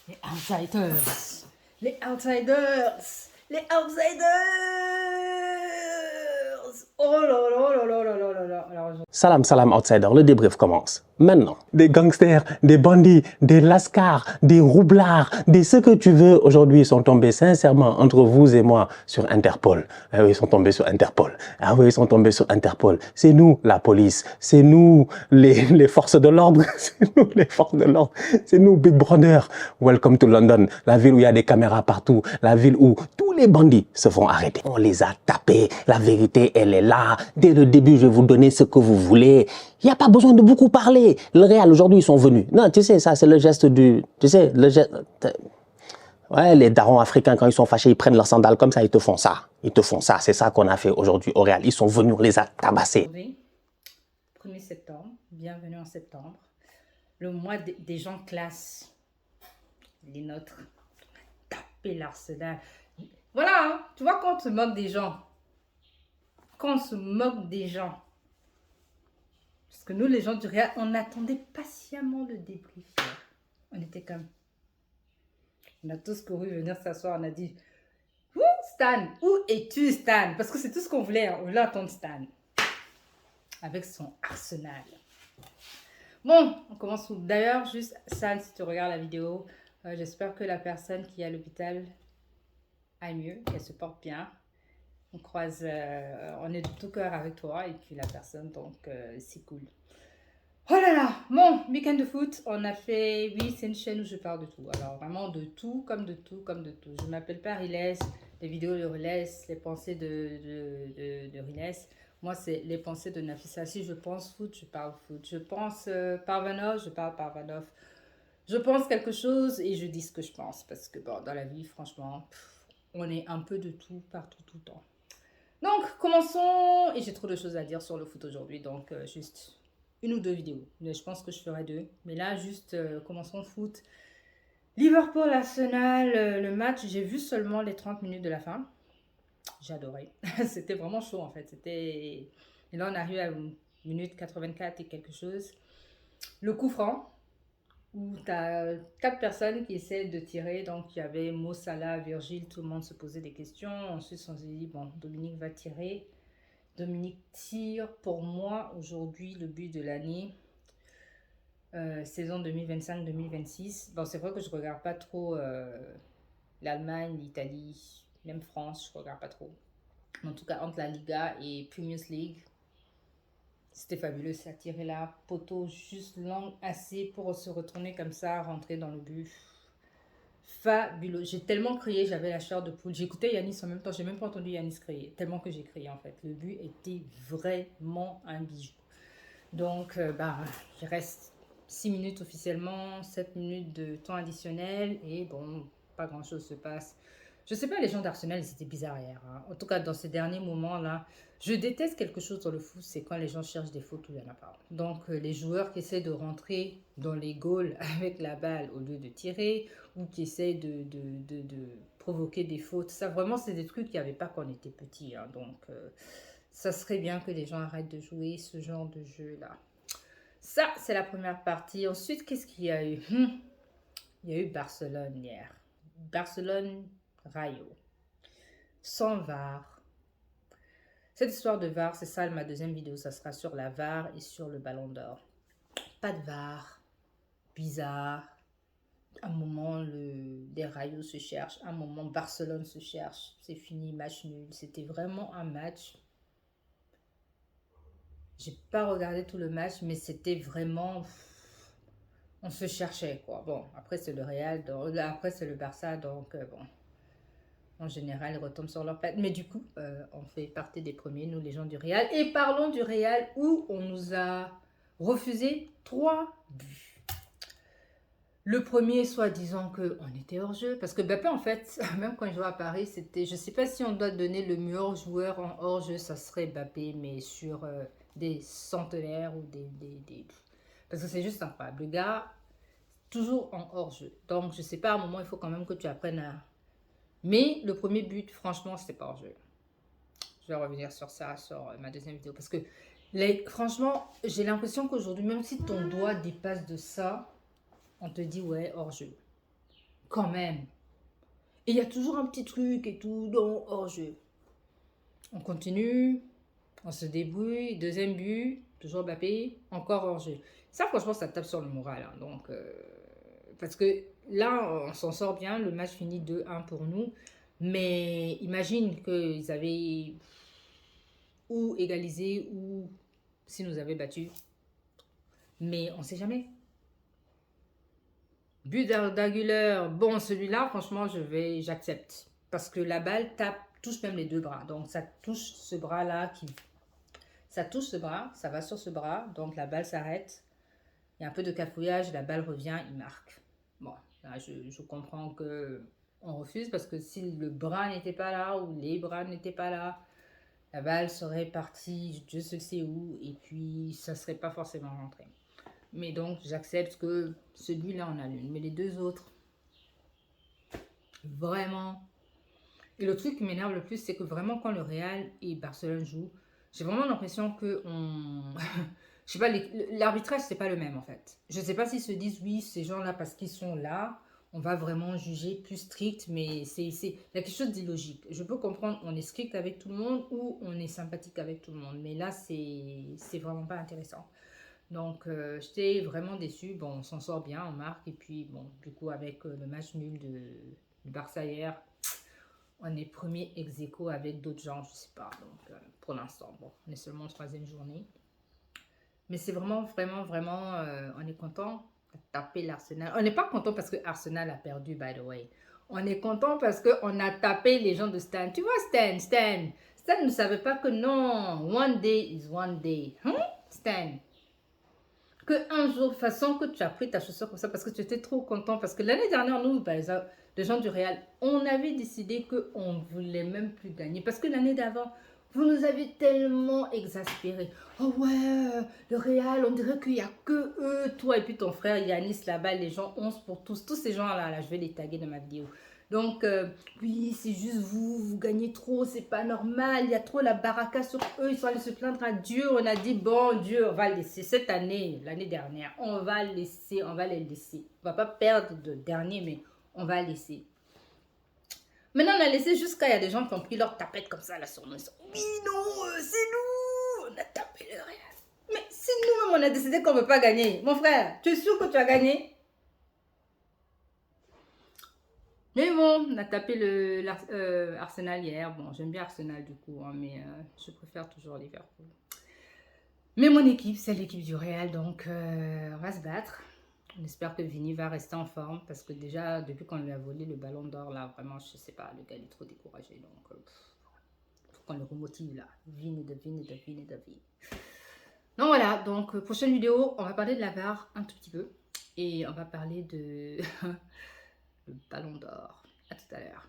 Les outsiders. Les outsiders. Les outsiders. Oh là là là là là là là là. Alors, Salam, salam, outsider, le débrief commence. Maintenant, des gangsters, des bandits, des lascars, des roublards, des ce que tu veux, aujourd'hui sont tombés sincèrement entre vous et moi sur Interpol. Ah oui, ils sont tombés sur Interpol. Ah oui, ils sont tombés sur Interpol. C'est nous, la police. C'est nous, les forces de l'ordre. C'est nous, les forces de l'ordre. C'est nous, Big Brother. Welcome to London, la ville où il y a des caméras partout, la ville où tous les bandits se font arrêter. On les a tapés. La vérité, elle est là. Dès le début, je vais vous donner ce que vous voulez. Il n'y a pas besoin de beaucoup parler. Le Real, aujourd'hui, ils sont venus. Non, tu sais, ça, c'est le geste du... Tu sais, le geste... Ouais, les darons africains, quand ils sont fâchés, ils prennent leurs sandales comme ça, ils te font ça. Ils te font ça. C'est ça qu'on a fait aujourd'hui au Real. Ils sont venus, on les a tabassés. aujourd'hui, 1er septembre, bienvenue en septembre. Le mois des gens classe. Les nôtres. Taper l'Arsenal. Voilà, hein, tu vois quand on se moque des gens. Quand on se moque des gens. Parce que nous, les gens du Real, on attendait patiemment le débrief. On était comme... On a tous couru venir s'asseoir, on a dit... Où Stan? Où es-tu Stan? Parce que c'est tout ce qu'on voulait, on voulait attendre Stan. Avec son Arsenal. Bon, on commence. D'ailleurs, juste Stan, si tu regardes la vidéo, j'espère que la personne qui est à l'hôpital aille mieux, qu'elle se porte bien. On croise, on est de tout cœur avec toi et puis la personne, donc c'est cool. Oh là là, bon, week-end de foot, on a fait, oui, c'est une chaîne où je parle de tout. Alors vraiment de tout, comme de tout, comme de tout. Je m'appelle pas Riles, les vidéos de Riles, les pensées de Riles. Moi, c'est les pensées de Nafissa. Si je pense foot, je parle foot. Je pense Parvanov, je parle Parvanov. Je pense quelque chose et je dis ce que je pense. Parce que bon, dans la vie, franchement, on est un peu de tout, partout, tout le temps. Donc, commençons. Et j'ai trop de choses à dire sur le foot aujourd'hui. Donc, juste une ou deux vidéos. Mais je pense que je ferai deux. Mais là, juste, commençons le foot. Liverpool, Arsenal, le match, j'ai vu seulement les 30 minutes de la fin. J'ai adoré. C'était vraiment chaud, en fait. C'était... Et là, on arrive à une minute 84 et quelque chose. Le coup franc, où tu as 4 personnes qui essaient de tirer. Donc, il y avait Mo Salah, Virgile, tout le monde se posait des questions. Ensuite, on s'est dit, bon, Dominique va tirer. Dominique tire pour moi aujourd'hui le but de l'année, saison 2025-2026. Bon, c'est vrai que je regarde pas trop l'Allemagne, l'Italie, même France, je regarde pas trop. En tout cas, entre la Liga et Premier League, c'était fabuleux. Ça tirait là, poteau juste long assez pour se retourner comme ça, rentrer dans le but. Fabuleux. J'ai tellement crié, j'avais la chair de poule. J'écoutais Yanis en même temps, j'ai même pas entendu Yanis crier, tellement que j'ai crié en fait. Le but était vraiment un bijou. Donc, je reste 6 minutes officiellement, 7 minutes de temps additionnel et bon, pas grand chose se passe. Je sais pas, les gens d'Arsenal, c'était bizarre hier, hein. En tout cas, dans ces derniers moments-là, je déteste quelque chose dans le foot, c'est quand les gens cherchent des fautes où il n'y en a pas. Donc, les joueurs qui essaient de rentrer dans les goals avec la balle au lieu de tirer ou qui essaient de provoquer des fautes, ça vraiment, c'est des trucs qu'il n'y avait pas quand on était petit, hein. Donc, ça serait bien que les gens arrêtent de jouer ce genre de jeu-là. Ça, c'est la première partie. Ensuite, qu'est-ce qu'il y a eu? Il y a eu Barcelone hier. Barcelone-Rayo. Sans VAR. Cette histoire de VAR, c'est ça ma deuxième vidéo. Ça sera sur la VAR et sur le Ballon d'Or. Pas de VAR. Bizarre. Un moment, les Rayo se cherchent. Un moment, Barcelone se cherche. C'est fini, match nul. C'était vraiment un match... J'ai pas regardé tout le match, mais c'était vraiment... On se cherchait, quoi. Bon, après, c'est le Real, donc, après, c'est le Barça, donc, bon... En général, ils retombent sur leur patte. Mais du coup, on fait partie des premiers, nous, les gens du Real. Et parlons du Real, où on nous a refusé 3 buts. Le premier, soi-disant qu'on était hors jeu. Parce que Mbappé, en fait, même quand il jouait à Paris, c'était... Je ne sais pas si on doit donner le meilleur joueur en hors jeu, ça serait Mbappé, mais sur des centenaires ou des... Parce que c'est juste incroyable. Le gars, toujours en hors jeu. Donc, je ne sais pas, à un moment, il faut quand même que tu apprennes à... Mais le premier but, franchement, c'était pas hors jeu. Je vais revenir sur ça, sur ma deuxième vidéo. Parce que, franchement, j'ai l'impression qu'aujourd'hui, même si ton doigt dépasse de ça, on te dit, ouais, hors jeu. quand même. Et il y a toujours un petit truc et tout, donc hors-jeu. On continue, on se débrouille, deuxième but, toujours Mbappé, encore hors-jeu. Ça, franchement, ça tape sur le moral. Hein, donc, parce que là, on s'en sort bien, le match finit 2-1 pour nous. Mais imagine qu'ils avaient ou égalisé ou si nous avaient battus. Mais on ne sait jamais. But d'Aguilar, bon, celui-là, franchement, j'accepte. Parce que la balle touche même les deux bras. Donc, ça touche ce bras-là ça touche ce bras, ça va sur ce bras, donc la balle s'arrête. Il y a un peu de cafouillage, la balle revient, il marque. Bon, là, je comprends que on refuse parce que si le bras n'était pas là ou les bras n'étaient pas là, la balle serait partie, je ne sais où, et puis ça ne serait pas forcément rentré. Mais donc, j'accepte que celui-là, on annule. Mais les deux autres, vraiment. Et le truc qui m'énerve le plus, c'est que vraiment, quand le Real et Barcelone jouent, j'ai vraiment l'impression que je sais pas, l'arbitrage, c'est pas le même en fait. Je sais pas s'ils se disent, oui, ces gens-là, parce qu'ils sont là, on va vraiment juger plus strict, mais il y a quelque chose d'illogique. Je peux comprendre, on est strict avec tout le monde ou on est sympathique avec tout le monde. Mais là, c'est vraiment pas intéressant. Donc, j'étais vraiment déçue. Bon, on s'en sort bien, on marque. Et puis, bon, du coup, avec le match nul du Barça hier, on est premier ex-aequo avec d'autres gens, je sais pas. Donc, pour l'instant, bon, on est seulement en troisième journée. Mais c'est vraiment, vraiment, vraiment, on est content de taper l'Arsenal. On n'est pas content parce que Arsenal a perdu, by the way. On est content parce qu'on a tapé les gens de Stan. Tu vois, Stan ne savait pas que non, one day is one day. Stan? Que un jour, façon que tu as pris ta chaussure comme ça parce que tu étais trop content. Parce que l'année dernière, nous, par exemple, les gens du Real, on avait décidé qu'on ne voulait même plus gagner. Parce que l'année d'avant, vous nous avez tellement exaspérés. Oh ouais, le Real, on dirait qu'il n'y a que eux, toi et puis ton frère Yanis là-bas, les gens 11 pour tous. Tous ces gens-là, là, je vais les taguer dans ma vidéo. Donc, oui, c'est juste vous gagnez trop, c'est pas normal, il y a trop la baraka sur eux, ils sont allés se plaindre à Dieu. On a dit, bon Dieu, on va laisser cette année, l'année dernière, on va les laisser. On va pas perdre de dernier, mais on va laisser. Maintenant, on a laissé jusqu'à, il y a des gens qui ont pris leur tapette comme ça là sur nous. Oui, non, c'est nous, on a tapé le Real. Mais si nous-mêmes, on a décidé qu'on ne veut pas gagner, mon frère, tu es sûr que tu as gagné? Mais bon, on a tapé Arsenal hier. Bon, j'aime bien Arsenal du coup, hein, mais je préfère toujours Liverpool. Mais mon équipe, c'est l'équipe du Real, donc on va se battre. On espère que Vini va rester en forme parce que déjà, depuis qu'on lui a volé le ballon d'or, là, vraiment, je sais pas, le gars il est trop découragé. Donc, faut qu'on le remotive là. Vini. Donc voilà, donc prochaine vidéo, on va parler de la VAR un tout petit peu. Et on va parler de le ballon d'or. À tout à l'heure.